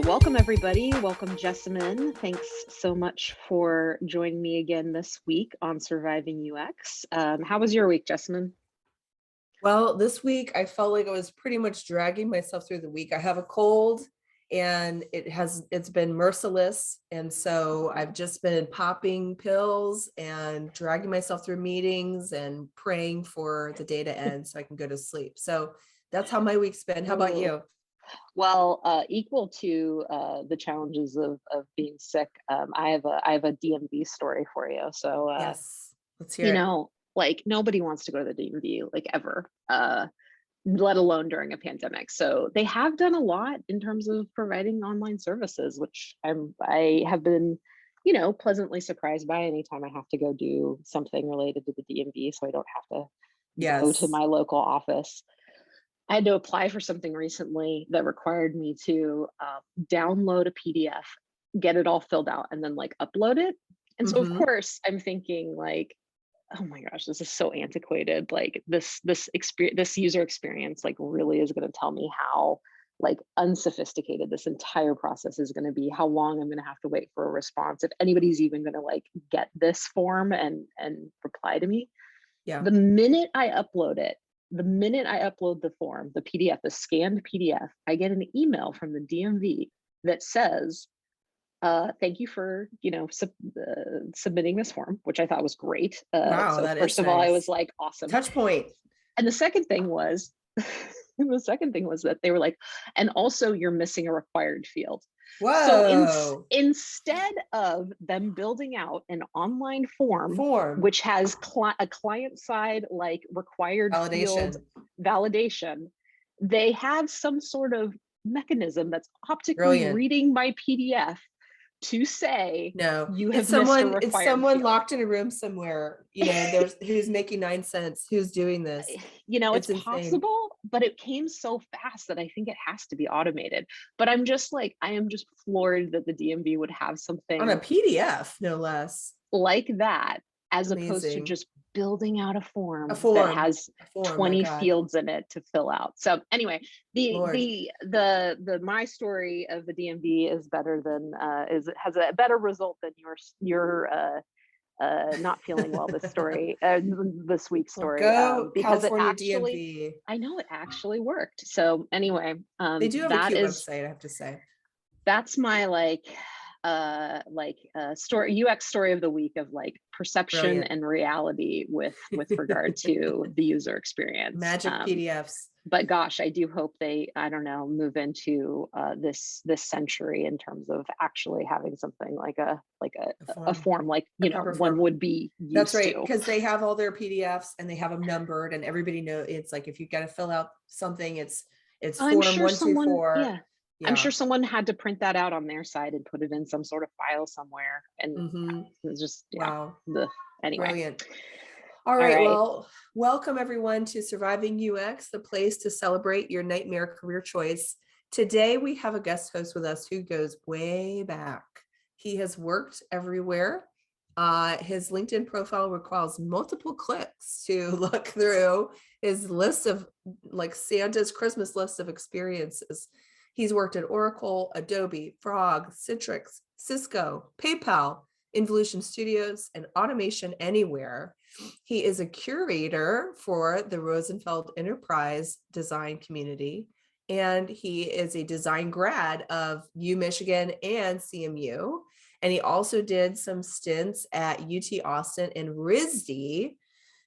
Welcome everybody. Welcome Jessamyn. Thanks so much for joining me again this week on Surviving UX. How was your week, Jessamyn? Well, this week I felt like I was pretty much dragging myself through the week. I have a cold and it's been merciless. And so I've just been popping pills and dragging myself through meetings and praying for the day to end so I can go to sleep. So that's how my week's been. How about you? Well, equal to the challenges of being sick, I have a DMV story for you. So Yes, let's hear it. Like nobody wants to go to the DMV like ever, let alone during a pandemic. So they have done a lot in terms of providing online services, which I have been, pleasantly surprised by anytime I have to go do something related to the DMV, so I don't have to go to Yes. my local office. I had to apply for something recently that required me to download a PDF, get it all filled out, and then like upload it. And so of course I'm thinking like, oh my gosh, this is so antiquated. Like this user experience like really is going to tell me how like unsophisticated this entire process is going to be, how long I'm going to have to wait for a response, if anybody's even going to like get this form and reply to me. Yeah. The minute I upload it, the minute I upload the form, the PDF, the scanned PDF, I get an email from the DMV that says, thank you for, submitting this form, which I thought was great. Wow, So that first is of all, I nice. was like, awesome. Touch point. And the second thing was, that they were like, and also you're missing a required field. Whoa. So instead of them building out an online form. Which has a client side like required field validation, they have some sort of mechanism that's optically reading my PDF to say, no, you have missed a required it's someone field. Locked in a room somewhere, there's who's making 9 cents, who's doing this. It's possible, but it came so fast that I think it has to be automated. But I am just floored that the DMV would have something on a PDF, no less, like that, as opposed to just building out a form that has 20 fields in it to fill out. So anyway, my story of the DMV is better than has a better result than your not feeling well this week's story, go because California it actually DMV. I know it actually worked. So anyway, they do have a cute website, I have to say. That's my story, UX story of the week, of like perception Brilliant. And reality with regard to the user experience. Magic PDFs. But gosh, I do hope they, I don't know, move into this century in terms of actually having something like a form like one would be used to. That's right, because they have all their PDFs and they have them numbered, and everybody knows it's like if you got to fill out something, it's form 124. Yeah. I'm sure someone had to print that out on their side and put it in some sort of file somewhere. And it was just, wow. Anyway. Brilliant. All right. Well, welcome everyone to Surviving UX, the place to celebrate your nightmare career choice. Today, we have a guest host with us who goes way back. He has worked everywhere. His LinkedIn profile requires multiple clicks to look through his list of like Santa's Christmas list of experiences. He's worked at Oracle, Adobe, Frog, Citrix, Cisco, PayPal, Involution Studios, and Automation Anywhere. He is a curator for the Rosenfeld Enterprise Design Community, and he is a design grad of Michigan and CMU. And he also did some stints at UT Austin and RISD.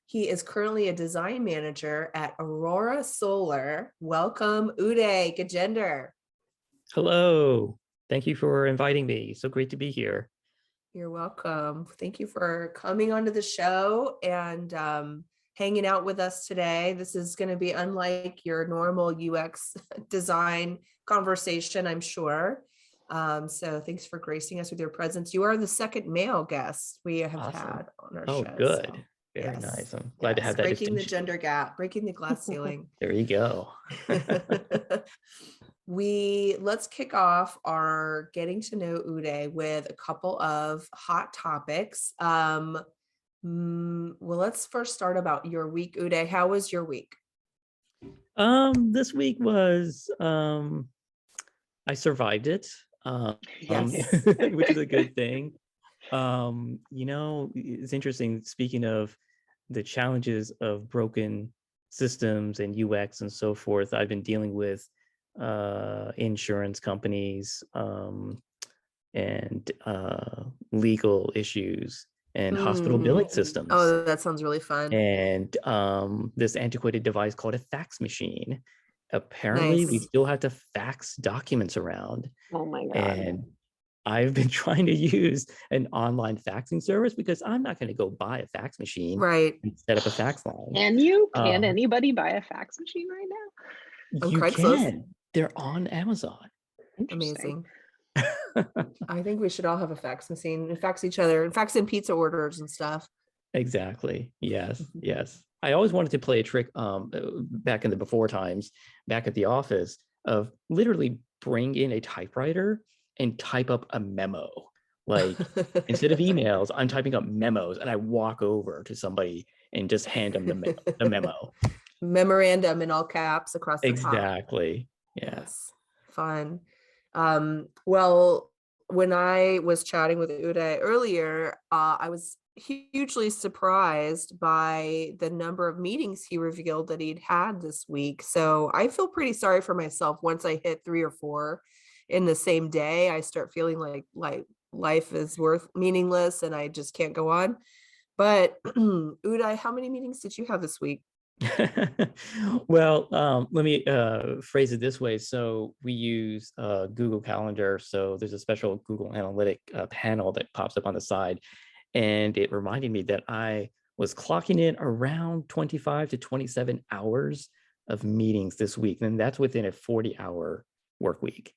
He is currently a design manager at Aurora Solar. Welcome, Uday Gajendar. Hello. Thank you for inviting me. So great to be here. You're welcome. Thank you for coming onto the show and hanging out with us today. This is going to be unlike your normal UX design conversation, I'm sure. So thanks for gracing us with your presence. You are the second male guest we have had on our show. Oh, good. So, very nice. I'm glad to have that. Breaking the gender gap, breaking the glass ceiling. There you go. Let's kick off our getting to know Uday with a couple of hot topics. Well, let's first start about your week, Uday. How was your week? This week was, I survived it. Yes. which is a good thing. It's interesting, speaking of the challenges of broken systems and UX and so forth, I've been dealing with insurance companies and legal issues and hospital billing systems. Oh, that sounds really fun. And this antiquated device called a fax machine. Apparently, we still have to fax documents around. Oh my God. And I've been trying to use an online faxing service because I'm not going to go buy a fax machine and set up a fax line. Can anybody buy a fax machine right now? On You Craigslist? can. They're on Amazon. Amazing. I think we should all have a fax machine and fax each other and fax in pizza orders and stuff. Exactly. Yes. Yes. I always wanted to play a trick back in the before times, back at the office, of literally bring in a typewriter and type up a memo. Like instead of emails, I'm typing up memos, and I walk over to somebody and just hand them the memo. Memorandum in all caps across the top. Exactly. Yes. Fun. Well, when I was chatting with Uday earlier, I was hugely surprised by the number of meetings he revealed that he'd had this week. So I feel pretty sorry for myself. Once I hit 3 or 4 in the same day, I start feeling like life is meaningless and I just can't go on. But Uday, how many meetings did you have this week? Well, let me phrase it this way. So we use Google Calendar. So there's a special Google Analytic panel that pops up on the side. And it reminded me that I was clocking in around 25 to 27 hours of meetings this week. And that's within a 40-hour work week.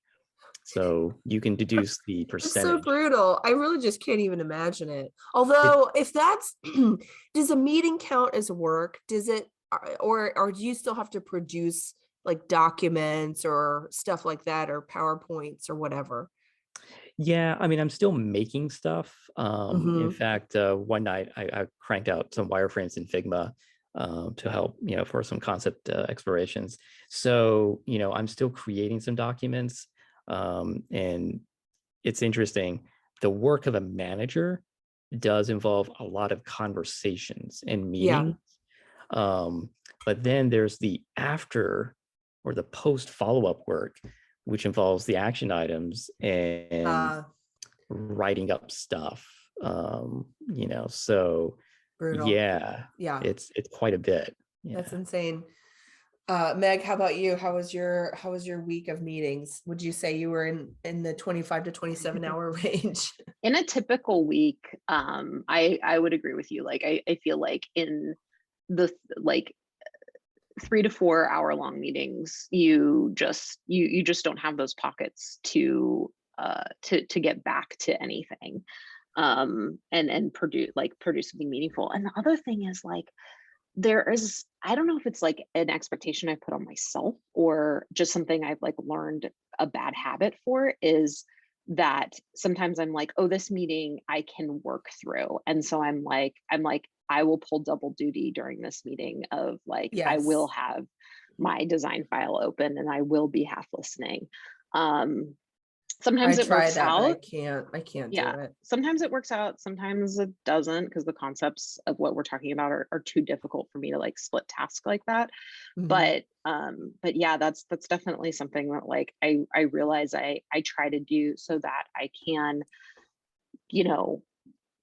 So you can deduce the percentage. It's so brutal. I really just can't even imagine it. Although if that's, does a meeting count as work? Does it, or do you still have to produce like documents or stuff like that, or PowerPoints or whatever? Yeah, I mean, I'm still making stuff. In fact, one night I cranked out some wireframes in Figma to help, for some concept explorations. So, I'm still creating some documents. And it's interesting. The work of a manager does involve a lot of conversations and meetings. But then there's the after or the post follow-up work, which involves the action items and writing up stuff. So brutal. Yeah, it's quite a bit. Yeah. That's insane. Meg, how about you? How was your week of meetings? Would you say you were in the 25 to 27 hour range? In a typical week, I would agree with you. Like I feel like in the 3 to 4 hour long meetings, you just don't have those pockets to get back to anything and produce something meaningful. And the other thing is like, there is, I don't know if it's like an expectation I put on myself or just something I've like learned a bad habit for, is that sometimes I'm like, oh, this meeting I can work through. And so I'm like, I will pull double duty during this meeting of like, I will have my design file open and I will be half listening. Sometimes it works out. I can't do it. Sometimes it works out. Sometimes it doesn't, because the concepts of what we're talking about are too difficult for me to like split task like that. But yeah, that's definitely something that like I realize I try to do so that I can,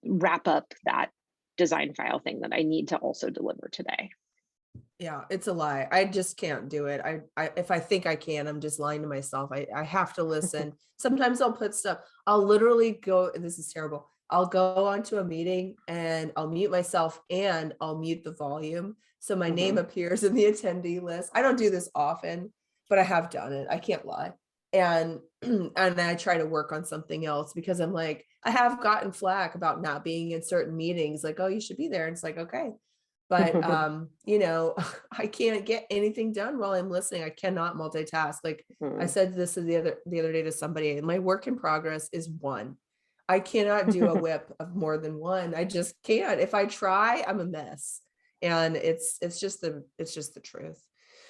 wrap up that design file thing that I need to also deliver today. Yeah, it's a lie. I just can't do it. I if I think I can, I'm just lying to myself. I have to listen. Sometimes I'll put stuff, I'll literally go, and this is terrible. I'll go onto a meeting and I'll mute myself and I'll mute the volume. So my name appears in the attendee list. I don't do this often, but I have done it. I can't lie. And I try to work on something else because I'm like, I have gotten flack about not being in certain meetings, like, oh, you should be there. And it's like, okay. But, I can't get anything done while I'm listening. I cannot multitask. Like I said this the other day to somebody, my work in progress is 1. I cannot do a whip of more than 1. I just can't. If I try, I'm a mess. And it's just the truth.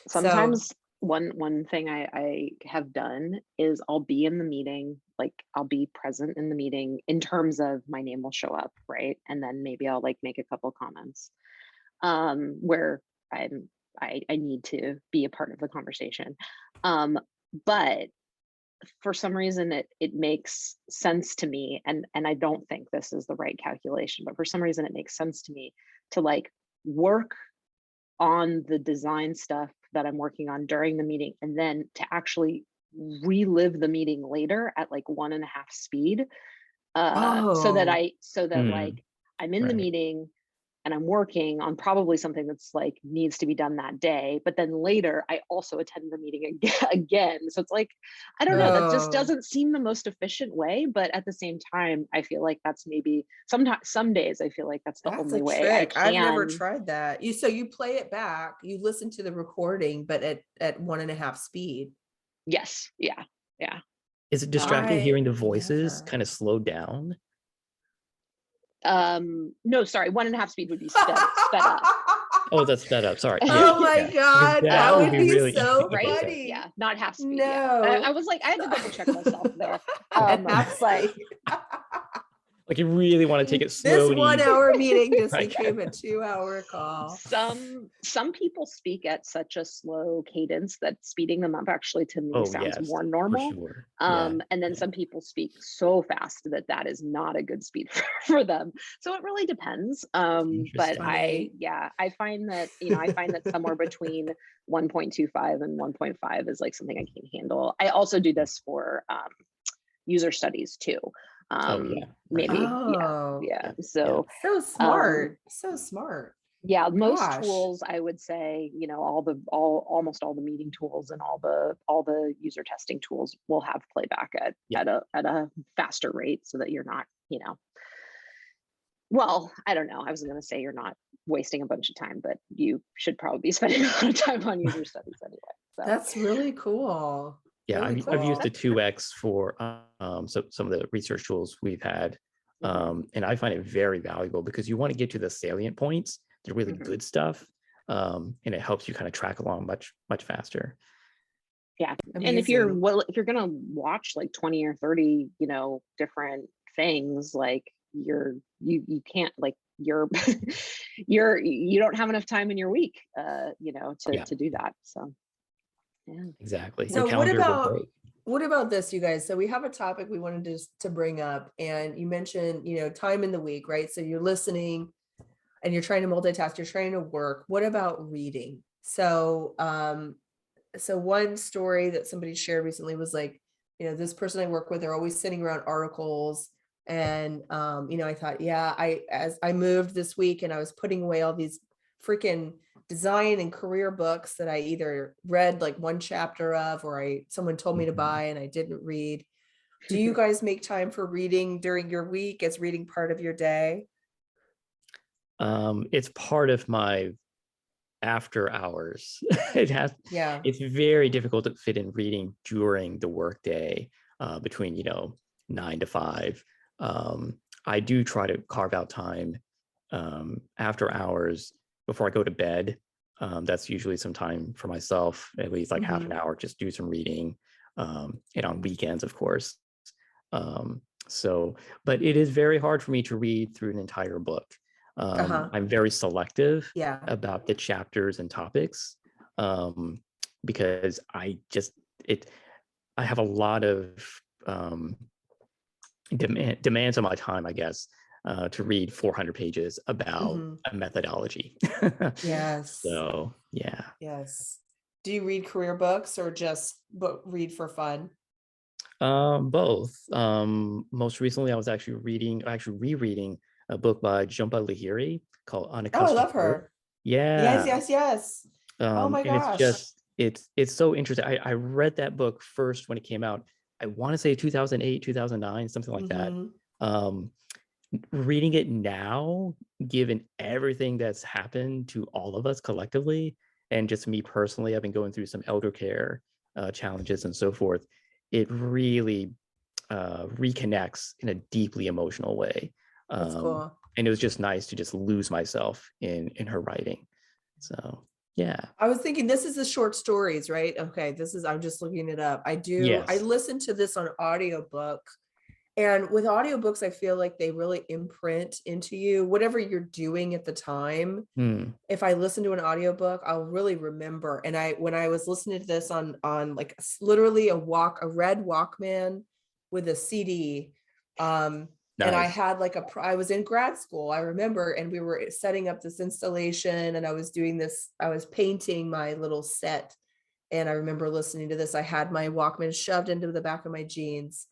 Sometimes one thing I have done is I'll be in the meeting, like I'll be present in the meeting in terms of my name will show up, right? And then maybe I'll like make a couple comments where I need to be a part of the conversation. But for some reason it makes sense to me, and I don't think this is the right calculation, but for some reason it makes sense to me to like work on the design stuff that I'm working on during the meeting, and then to actually relive the meeting later at like 1.5 speed, so that like I'm in the Right. meeting and I'm working on probably something that's like needs to be done that day, but then later I also attend the meeting again. So it's like, I don't know, that just doesn't seem the most efficient way, but at the same time, I feel like that's maybe sometimes, some days I feel like that's the only way I can. I've never tried that. So you play it back, you listen to the recording, but at 1.5 speed. Yes. Yeah. Is it distracting hearing the voices kind of slow down? No, sorry, 1.5 speed would be sped up. Oh, that's sped up. Sorry. Oh my God, that would be really so right? funny. Yeah, not half speed. No, yeah. I was like, I had to double check myself there. But like you really want to take it slowly. This 1 hour meeting just became a 2-hour call. Some people speak at such a slow cadence that speeding them up actually to me sounds more normal. Sure. And then some people speak so fast that is not a good speed for them. So it really depends. But I find that somewhere between 1.25 and 1.5 is like something I can handle. I also do this for user studies too. Maybe. Yeah. So smart. Yeah, most tools, I would say, almost all the meeting tools and all the user testing tools will have playback at a faster rate, so that you're not, well, I don't know. I was going to say you're not wasting a bunch of time, but you should probably be spending a lot of time on user studies anyway. So that's really cool. Yeah, I've used the 2x for some of the research tools we've had, and I find it very valuable because you want to get to the salient points, the really good stuff, and it helps you kind of track along much faster. Yeah, amazing. And if you're gonna watch like 20 or 30, different things, like you can't like you don't have enough time in your week, to do that. So. Yeah. Exactly. So what about this, you guys? So we have a topic we wanted to bring up, and you mentioned, time in the week, right? So you're listening and you're trying to multitask, you're trying to work. What about reading? So, one story that somebody shared recently was like, this person I work with, they're always sitting around articles. And, I thought, as I moved this week and I was putting away all these freaking design and career books that I either read like one chapter of, or someone told me to buy and I didn't read. Do you guys make time for reading during your week? Is reading part of your day? It's part of my after hours. It's very difficult to fit in reading during the workday, between 9 to 5. I do try to carve out time after hours before I go to bed. That's usually some time for myself, at least like half an hour, just do some reading, and on weekends, of course. But it is very hard for me to read through an entire book. I'm very selective about the chapters and topics, because I have a lot of demands on my time, I guess, to read 400 pages about a methodology. Yes. So, yeah. Yes. Do you read career books or just read for fun? Both. Most recently, I was actually rereading a book by Jhumpa Lahiri called Unaccustomed. Oh, I love her. Yeah. Yes. Oh my gosh. It's so interesting. I read that book first when it came out. I want to say 2008, 2009, something like that. Reading it now, given everything that's happened to all of us collectively, and just me personally, I've been going through some elder care challenges and so forth. It really reconnects in a deeply emotional way. That's cool. And it was just nice to just lose myself in her writing. So Yeah. I was thinking this is the short stories, right? Okay, I'm just looking it up. I Yes. listen to this on audiobook. And with audiobooks, I feel like they really imprint into you, whatever you're doing at the time. If I listen to an audiobook, I'll really remember. And when I was listening to this on like literally a red Walkman with a CD, and I Nice. had like I was in grad school, I remember, and we were setting up this installation, and I was painting my little set. And I remember listening to this. I had my Walkman shoved into the back of my jeans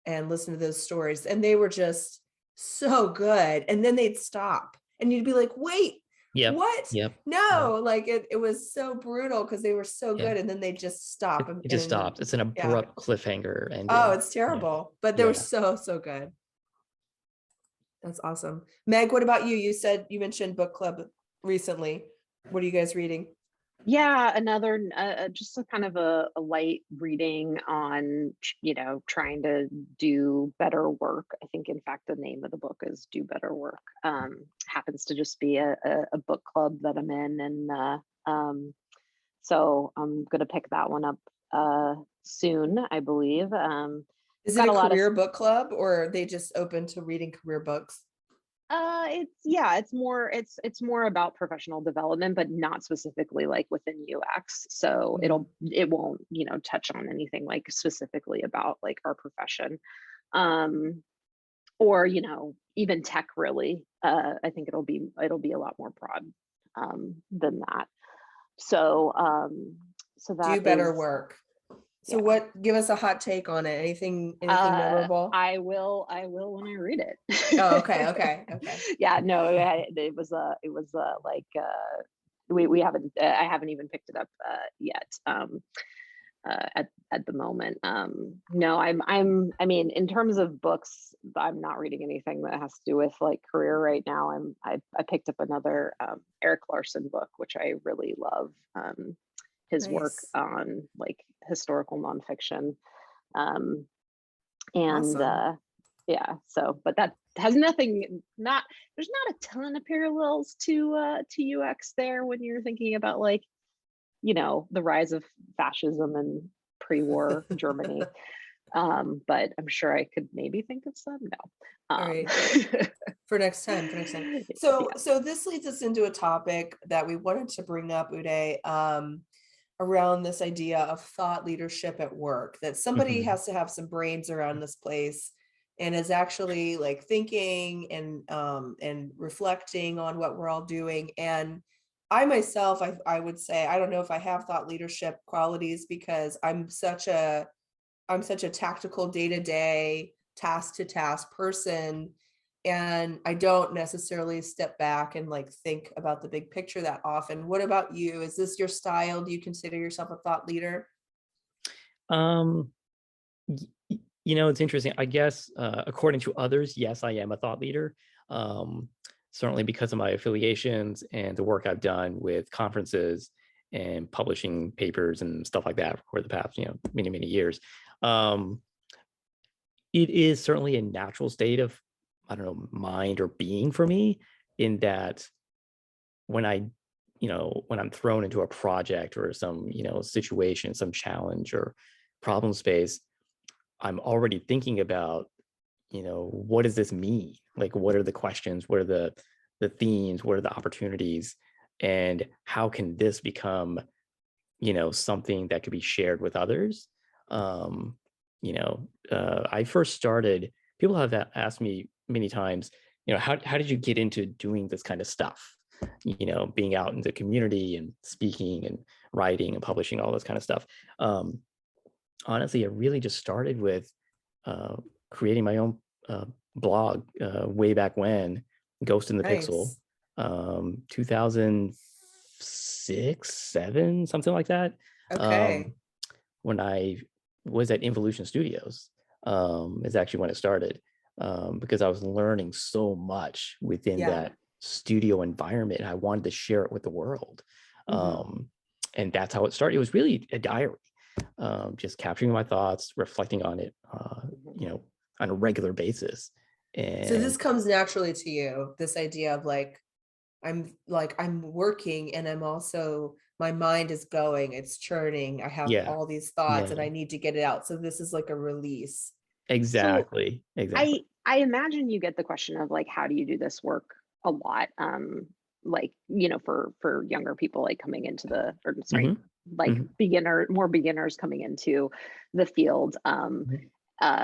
and listen to those stories, and they were just so good. And then they'd stop and you'd be like, wait, what? No, like it was so brutal because they were so good, and then they just stop. It just stopped. It's an abrupt cliffhanger ending. Oh, it's terrible, but they were so good. That's awesome. Meg, what about you? You mentioned book club recently. What are you guys reading? Yeah, another just a kind of a light reading on, trying to do better work. I think, in fact, the name of the book is Do Better Work. Happens to just be a book club that I'm in, and so I'm going to pick that one up soon, I believe. Is it a career book club, or are they just open to reading career books? It's more about professional development, but not specifically like within UX. So it won't, touch on anything like specifically about like our profession, or, even tech really. I think it'll be a lot more broad, than that. So, that Do Better Work. So give us a hot take on it. Anything memorable? I will when I read it. Oh, okay. Yeah, no, it was like, we haven't, I haven't even picked it up yet, at the moment. No, I mean, in terms of books, I'm not reading anything that has to do with like career right now. I picked up another Eric Larson book, which I really love. His work on like historical nonfiction, and awesome. but that has there's not a ton of parallels to UX there when you're thinking about like, the rise of fascism and pre-war Germany. But I'm sure I could maybe think of some. No. All right. For next time. So this leads us into a topic that we wanted to bring up, Uday, around this idea of thought leadership at work, that somebody has to have some brains around this place and is actually like thinking and reflecting on what we're all doing. And I myself, I would say, I don't know if I have thought leadership qualities, because I'm such a tactical day-to-day, task-to-task person. And I don't necessarily step back and like think about the big picture that often. What about you? Is this your style? Do you consider yourself a thought leader? It's interesting. I guess, according to others, yes, I am a thought leader. Certainly because of my affiliations and the work I've done with conferences and publishing papers and stuff like that for the past, many, many years. It is certainly a natural state of, I don't know, mind or being for me, in that when I'm thrown into a project or some, situation, some challenge or problem space, I'm already thinking about, what does this mean? Like, what are the questions? What are the themes? What are the opportunities? And how can this become, something that could be shared with others? I first started, people have asked me many times, how did you get into doing this kind of stuff? Being out in the community and speaking and writing and publishing, all this kind of stuff. Honestly, it really just started with creating my own blog way back when, Ghost in the Pixel, 2006, 7, something like that. Okay. When I was at Involution Studios, is actually when it started, because I was learning so much within that studio environment, and I wanted to share it with the world. And that's how it started. It was really a diary, just capturing my thoughts, reflecting on it, on a regular basis. And so this comes naturally to you, this idea of I'm working and I'm also my mind is going, it's churning. I have Yeah. all these thoughts and Yeah. I need to get it out. So this is like a release. So Exactly. Exactly. I imagine you get the question of like, how do you do this work a lot? Like, you know, for younger people like coming into the, or sorry, Hmm. like Hmm. more beginners coming into the field. Hmm.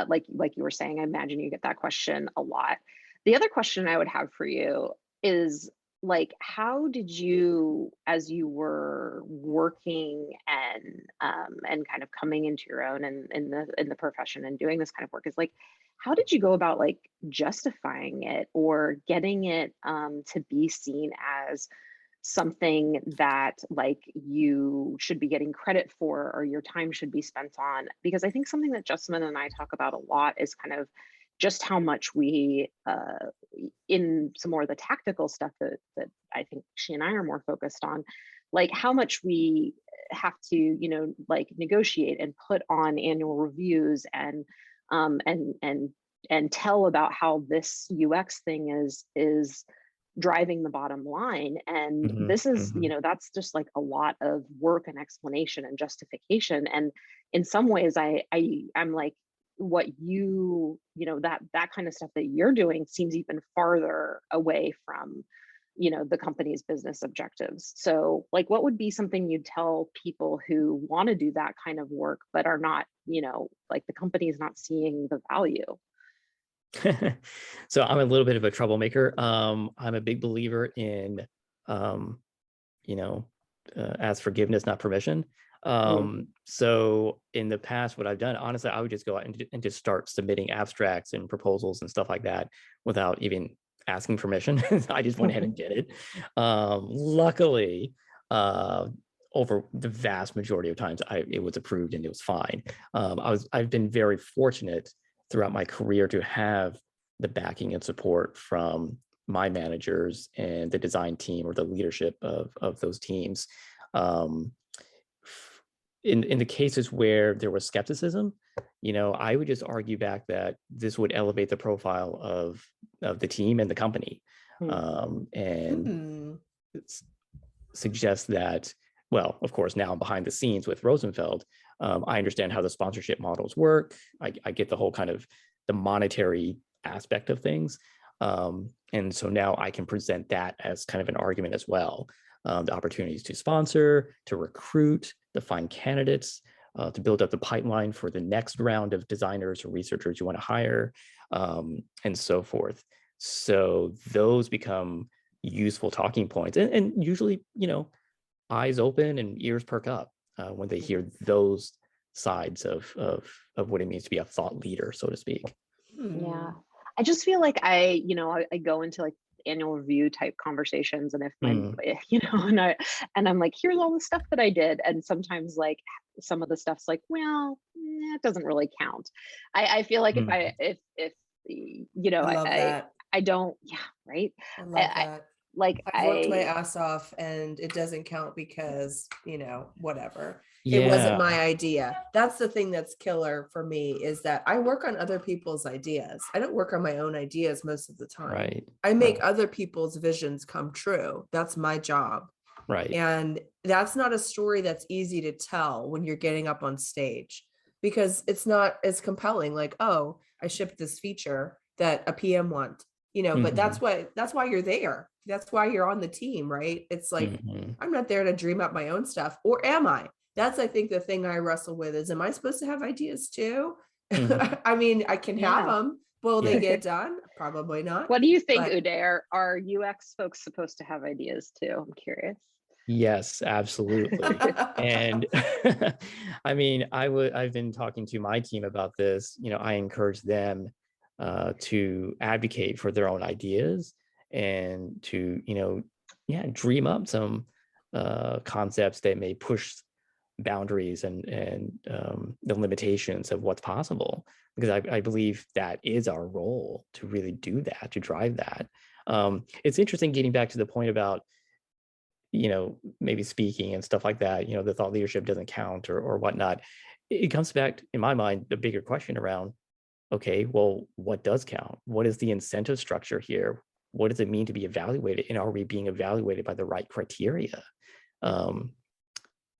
Like you were saying, I imagine you get that question a lot. The other question I would have for you is like, how did you, as you were working and kind of coming into your own and in the profession and doing this kind of work, is like, how did you go about like justifying it or getting it to be seen as something that like you should be getting credit for or your time should be spent on? Because I think something that Jessamyn and I talk about a lot is kind of just how much we in some more of the tactical stuff that I think she and I are more focused on, like how much we have to, you know, like negotiate and put on annual reviews and um and and and tell about how this UX thing is driving the bottom line. And Hmm. this is, you Hmm. know, that's just like a lot of work and explanation and justification. And in some ways I'm like, what you know, that kind of stuff that you're doing seems even farther away from, you know, the company's business objectives. So like, what would be something you'd tell people who want to do that kind of work but are not, you know, like the company is not seeing the value? So I'm a little bit of a troublemaker. I'm a big believer in, um, you know, ask forgiveness, not permission. Mhm. So in the past, what I've done, honestly, I would just go out and just start submitting abstracts and proposals and stuff like that without even asking permission. I just went ahead and did it. Luckily, uh, over the vast majority of times, it was approved and it was fine. I've been very fortunate throughout my career to have the backing and support from my managers and the design team or the leadership of those teams. Um, in the cases where there was skepticism, you know, I would just argue back that this would elevate the profile of the team and the company, and Hmm. suggest that, well, of course, now behind the scenes with Rosenfeld, I understand how the sponsorship models work. I get the whole kind of the monetary aspect of things. And so now I can present that as kind of an argument as well. The opportunities to sponsor, to recruit, to find candidates, to build up the pipeline for the next round of designers or researchers you want to hire, and so forth. So those become useful talking points. And usually, you know, eyes open and ears perk up when they hear those sides of what it means to be a thought leader, so to speak. Yeah. Hmm. I just feel like you know, I go into like annual review type conversations, and if my, Mm, you know, and I'm like, here's all the stuff that I did. And sometimes like some of the stuff's like, well, it doesn't really count. I feel like mm, if, you know, I love that. I don't, yeah, right. I I, love I that. like, I've worked my ass off and it doesn't count because, you know, whatever. It wasn't yeah, my idea. That's the thing that's killer for me is that I work on other people's ideas. I don't work on my own ideas most of the time. right, I make right, other people's visions come true. That's my job. right. And that's not a story that's easy to tell when you're getting up on stage because it's not as compelling. Like, oh, I shipped this feature that a PM want, you know, but Hmm. that's why you're there. That's why you're on the team, right? It's like, Hmm. I'm not there to dream up my own stuff, or am I? That's, I think, the thing I wrestle with is, am I supposed to have ideas too? Hmm. I mean, I can have yeah. them. Will they Yeah. get done? Probably not. What do you think, But Uday? Are UX folks supposed to have ideas too? I'm curious. Yes, absolutely. And I mean, I've been talking to my team about this. You know, I encourage them to advocate for their own ideas and to, you know, yeah, dream up some concepts that may push boundaries and the limitations of what's possible. Because I believe that is our role to really do that, to drive that. It's interesting getting back to the point about, you know, maybe speaking and stuff like that, you know, the thought leadership doesn't count or whatnot. It comes back, in my mind, the bigger question around, okay, well, what does count? What is the incentive structure here? What does it mean to be evaluated? And are we being evaluated by the right criteria? Um,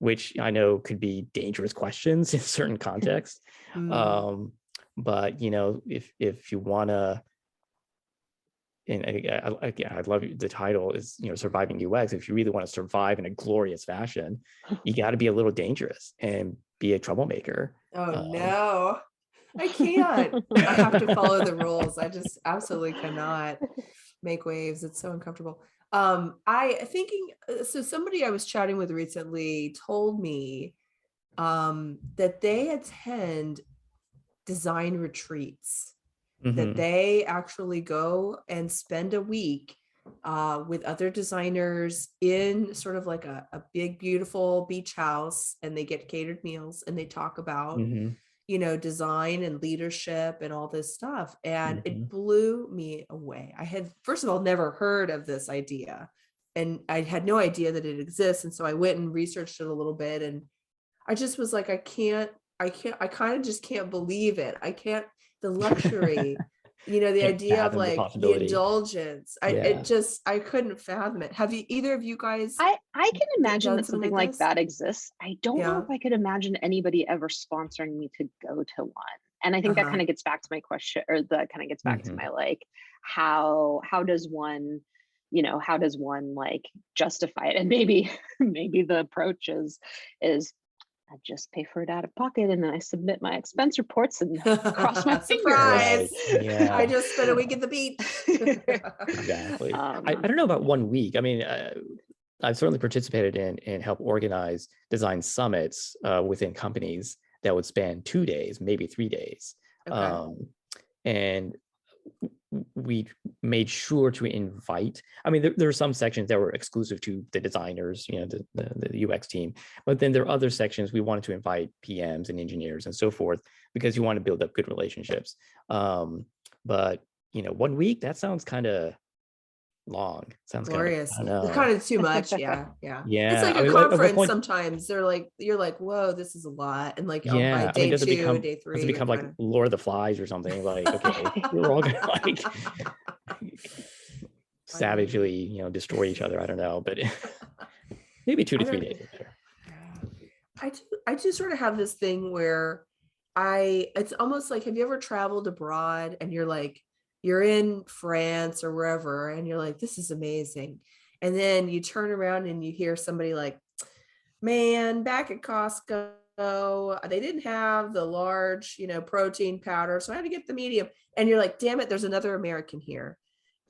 which I know could be dangerous questions in certain contexts. But if you want to, and I love the title is surviving UX. If you really want to survive in a glorious fashion, you got to be a little dangerous and be a troublemaker. No, I can't. I have to follow the rules. I just absolutely cannot make waves. It's so uncomfortable. So somebody I was chatting with recently told me that they attend design retreats, that they actually go and spend a week with other designers in sort of like a big, beautiful beach house, and they get catered meals and they talk about, design and leadership and all this stuff. And it blew me away. I had, first of all, never heard of this idea, and I had no idea that it exists. And so I went and researched it a little bit, and I just was like, I kind of just can't believe it. I can't, the luxury, the idea of like the indulgence. I couldn't fathom it. Have you, either of you guys? I can imagine that something like that exists. I don't know if I could imagine anybody ever sponsoring me to go to one. And I think that kind of gets back to my question, or that kind of gets back to my, like, how does one, like justify it? And maybe the approach is I just pay for it out of pocket, and then I submit my expense reports and cross my fingers. Right. Yeah. I just spent a week at the beach. Exactly. I don't know about 1 week. I mean, I've certainly participated in and helped organize design summits within companies that would span 2 days, maybe 3 days. Okay. And we made sure to invite, I mean, there are some sections that were exclusive to the designers, the UX team, but then there are other sections we wanted to invite PMs and engineers and so forth, because you want to build up good relationships. But 1 week, that sounds kind of long. Sounds glorious. Kind of, kind of too much. Yeah. It's like a conference. Sometimes you're like, whoa, this is a lot. And like, by day 2, day 3, does it become like Lord of the Flies or something? Like, okay, we're all gonna like savagely, destroy each other. I don't know, but maybe 2 to 3 days is better. I do sort of have this thing where it's almost like, have you ever traveled abroad and you're in France or wherever, and you're like, this is amazing. And then you turn around and you hear somebody like, man, back at Costco, they didn't have the large, protein powder, so I had to get the medium. And you're like, damn it, there's another American here.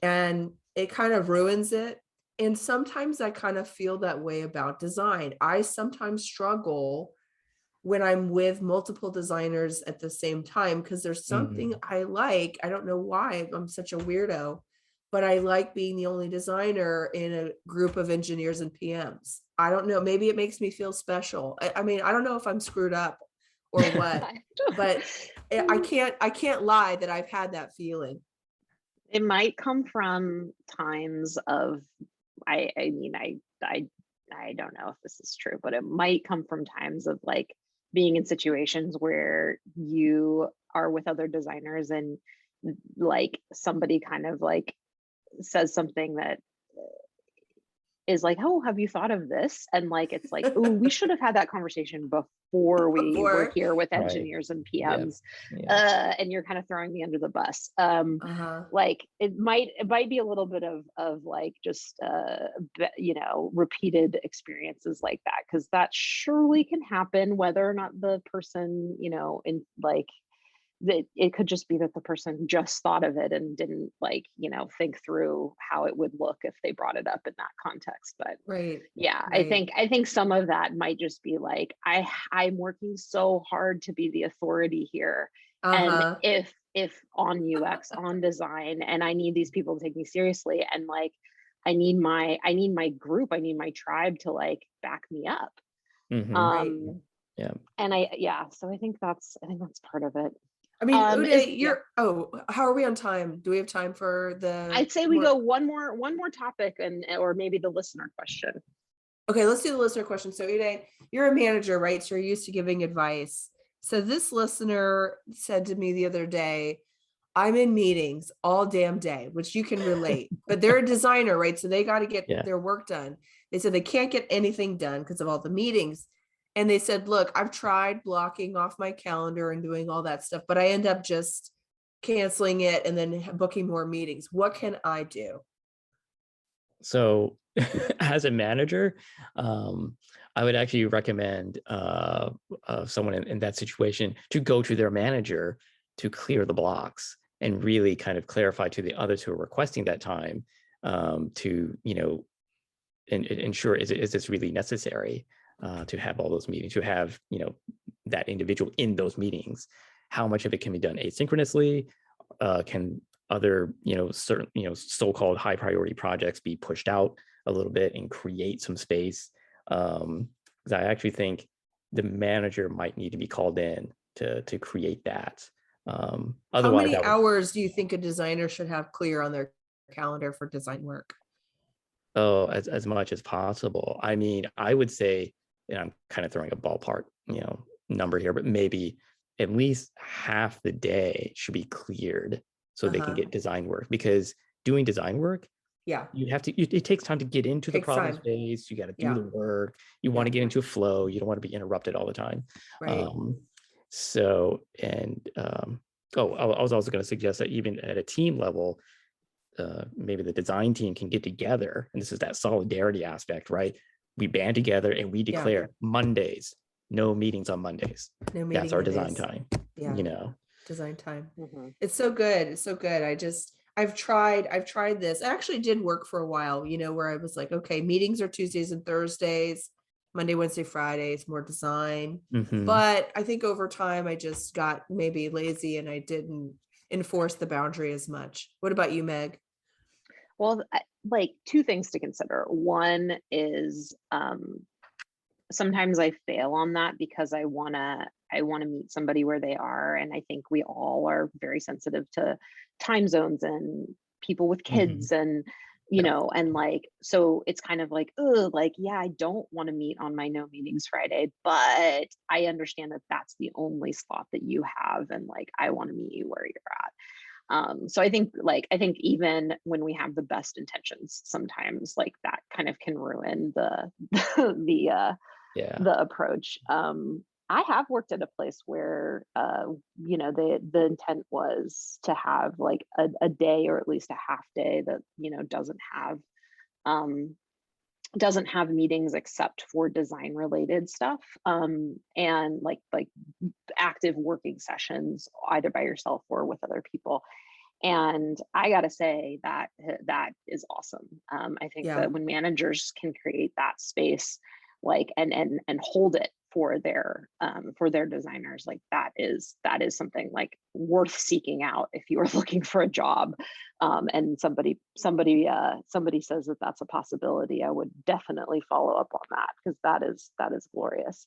And it kind of ruins it. And sometimes I kind of feel that way about design. I sometimes struggle when I'm with multiple designers at the same time, because there's something I like. I don't know why I'm such a weirdo, but I like being the only designer in a group of engineers and PMs. I don't know. Maybe it makes me feel special. I mean, I don't know if I'm screwed up or what, but I can't lie that I've had that feeling. It might come from times of, I don't know if this is true, but it might come from times of like being in situations where you are with other designers and like somebody kind of like says something that is like, oh, have you thought of this? And like, it's like, oh, we should have had that conversation before we were here with engineers and PMs. And you're kind of throwing me under the bus. Like it might be a little bit of like just repeated experiences like that, because that surely can happen, whether or not the person, in like, that it could just be that the person just thought of it and didn't like, think through how it would look if they brought it up in that context. But right. I think some of that might just be like, I'm working so hard to be the authority here. And if on UX, on design, and I need these people to take me seriously, and like I need my group, I need my tribe to like back me up. And so I think that's part of it. I mean, Uday, how are we on time? Do we have time for I'd say we go one more topic, or maybe the listener question. Okay, let's do the listener question. So Uday, you're a manager, right? So you're used to giving advice. So this listener said to me the other day, I'm in meetings all damn day, which you can relate, but they're a designer, right? So they got to get their work done. They said they can't get anything done because of all the meetings. And they said, look, I've tried blocking off my calendar and doing all that stuff, but I end up just canceling it and then booking more meetings. What can I do? So as a manager, I would actually recommend someone in that situation to go to their manager to clear the blocks and really kind of clarify to the others who are requesting that time to, ensure, is this really necessary to have all those meetings, to have, that individual in those meetings? How much of it can be done asynchronously? Can other, certain, so-called high priority projects be pushed out a little bit and create some space? Because I actually think the manager might need to be called in to create that. How Otherwise, many hours do you think a designer should have clear on their calendar for design work? Oh, as much as possible. I mean, I would say, and I'm kind of throwing a ballpark, number here, but maybe at least half the day should be cleared so they can get design work. Because doing design work, yeah, you have to, it takes time to get into the Takes problem time. space. You got to do Yeah. the work. You want to get into a flow. You don't want to be interrupted all the time. Right. I was also going to suggest that even at a team level, maybe the design team can get together, and this is that solidarity aspect, right? We band together and we declare Mondays, no meetings on Mondays. No That's our design Mondays. time. Yeah. Design time. Mhm. It's so good. It's so good. I've tried this. It actually did work for a while, where I was like, okay, meetings are Tuesdays and Thursdays, Monday, Wednesday, Fridays, more design. Mhm. But I think over time I just got maybe lazy and I didn't enforce the boundary as much. What about you, Meg? Well, like two things to consider. One is sometimes I fail on that because I wanna meet somebody where they are, and I think we all are very sensitive to time zones and people with kids, and and like, so it's kind of like, oh, like, yeah, I don't want to meet on my no meetings Friday, but I understand that that's the only spot that you have, and like I want to meet you where you're at. So I think even when we have the best intentions, sometimes like that kind of can ruin the the approach. I have worked at a place where the intent was to have like a day or at least a half day that um doesn't have meetings except for design related stuff, and like active working sessions either by yourself or with other people. And I gotta say that that is awesome. I think that when managers can create that space, like and hold it for their designers, like that is something like worth seeking out if you are looking for a job. And somebody says that that's a possibility, I would definitely follow up on that, because that is glorious.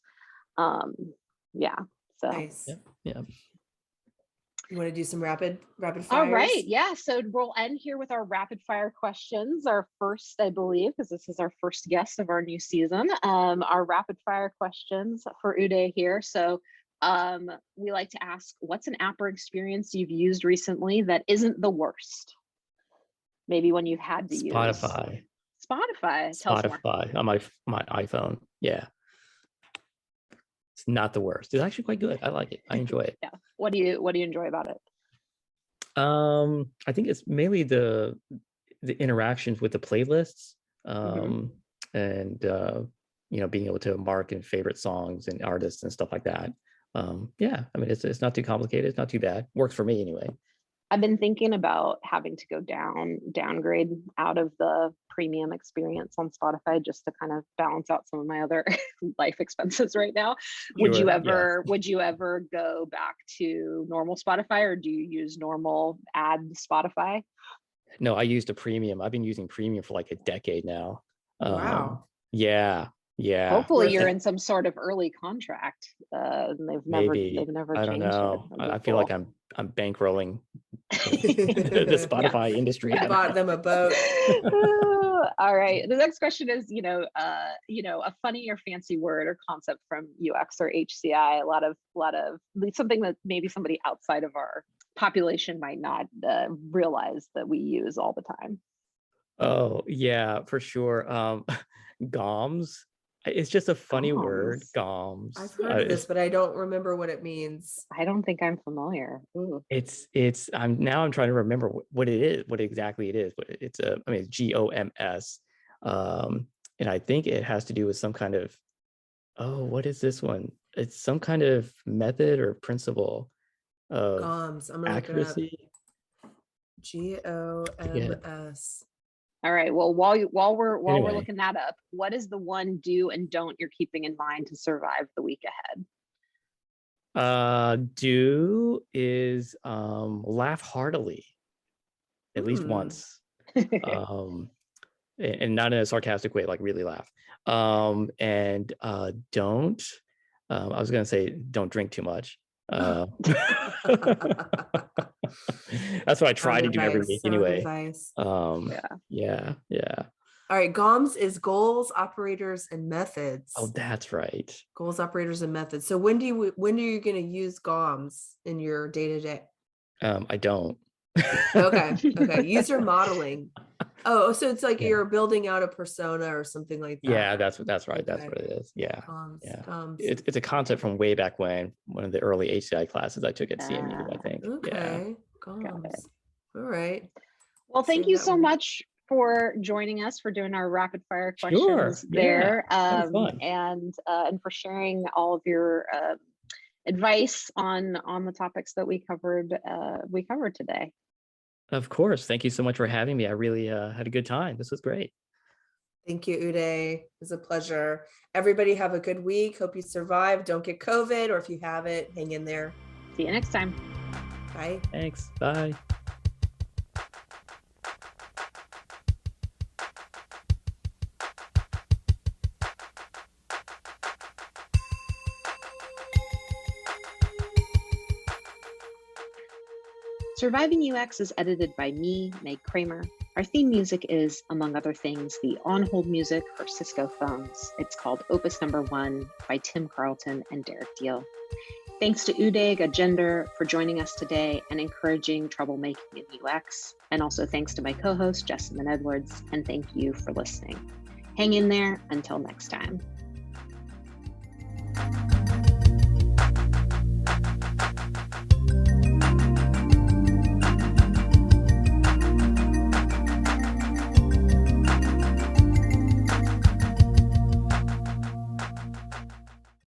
Yeah. So Nice. Yeah. You want to do some rapid fires? All right. Yeah. So we'll end here with our rapid fire questions. Our first, I believe, because this is our first guest of our new season, our rapid fire questions for Uday here. So we like to ask, what's an app or experience you've used recently that isn't the worst? Maybe when you've had to Spotify. Spotify. Tell us more. Spotify on my iPhone. Yeah. It's not the worst. It's actually quite good. I like it. I enjoy it. Yeah. What do you enjoy about it? I think it's mainly the interactions with the playlists, and being able to mark and favorite songs and artists and stuff like that. Yeah, I mean, it's not too complicated. It's not too bad. Works for me anyway. I've been thinking about having to go downgrade out of the premium experience on Spotify just to kind of balance out some of my other life expenses right now. Would you ever go back to normal Spotify, or do you use normal ad Spotify? No, I used a premium. I've been using premium for like a decade now. Wow. Yeah. Hopefully you're in some sort of early contract. And they've never I don't changed know. it. I feel like I'm bankrolling the Spotify industry. I bought them a boat. All right. The next question is, a funny or fancy word or concept from UX or HCI. A lot of something that maybe somebody outside of our population might not realize that we use all the time. Oh yeah, for sure. GOMS. It's just a funny word, GOMS. GOMS. I've heard of this, but I don't remember what it means. I don't think I'm familiar. Ooh. I'm trying to remember what it is, what exactly it is, but it's GOMS. And I think it has to do with some kind of, what is this one? It's some kind of method or principle of GOMS. I'm gonna accuracy. Look it up. GOMS. All right. Well, while we're Anyway. looking that up, what is the one do and don't you're keeping in mind to survive the week ahead? Do is laugh heartily, at least once. And not in a sarcastic way, like really laugh. And don't, I was gonna say don't drink too much. That's what I try to do every week anyway. Yeah. All right, GOMS is goals, operators, and methods. Oh, that's right. Goals, operators, and methods. So when are you going to use GOMS in your day-to-day? I don't. Okay. User modeling. Oh, so it's like you're building out a persona or something like that. Yeah, that's right. That's what it is. Yeah. GOMS. It's a concept from way back when, one of the early HCI classes I took at CMU, I think. Okay. GOMS. All right. Well, thank you so much for joining us, for doing our rapid fire questions there, and for sharing all of your advice on the topics that we covered today. Of course. Thank you so much for having me. I really had a good time. This was great. Thank you, Uday. It was a pleasure. Everybody have a good week. Hope you survive. Don't get COVID, or if you have it, hang in there. See you next time. Bye. Thanks. Bye. Surviving UX is edited by me, Meg Kramer. Our theme music is, among other things, the on-hold music for Cisco phones. It's called Opus Number 1 by Tim Carlton and Derek Deal. Thanks to Uday Gajendar for joining us today and encouraging troublemaking in UX. And also thanks to my co-host, Jessamyn Edwards, and thank you for listening. Hang in there until next time.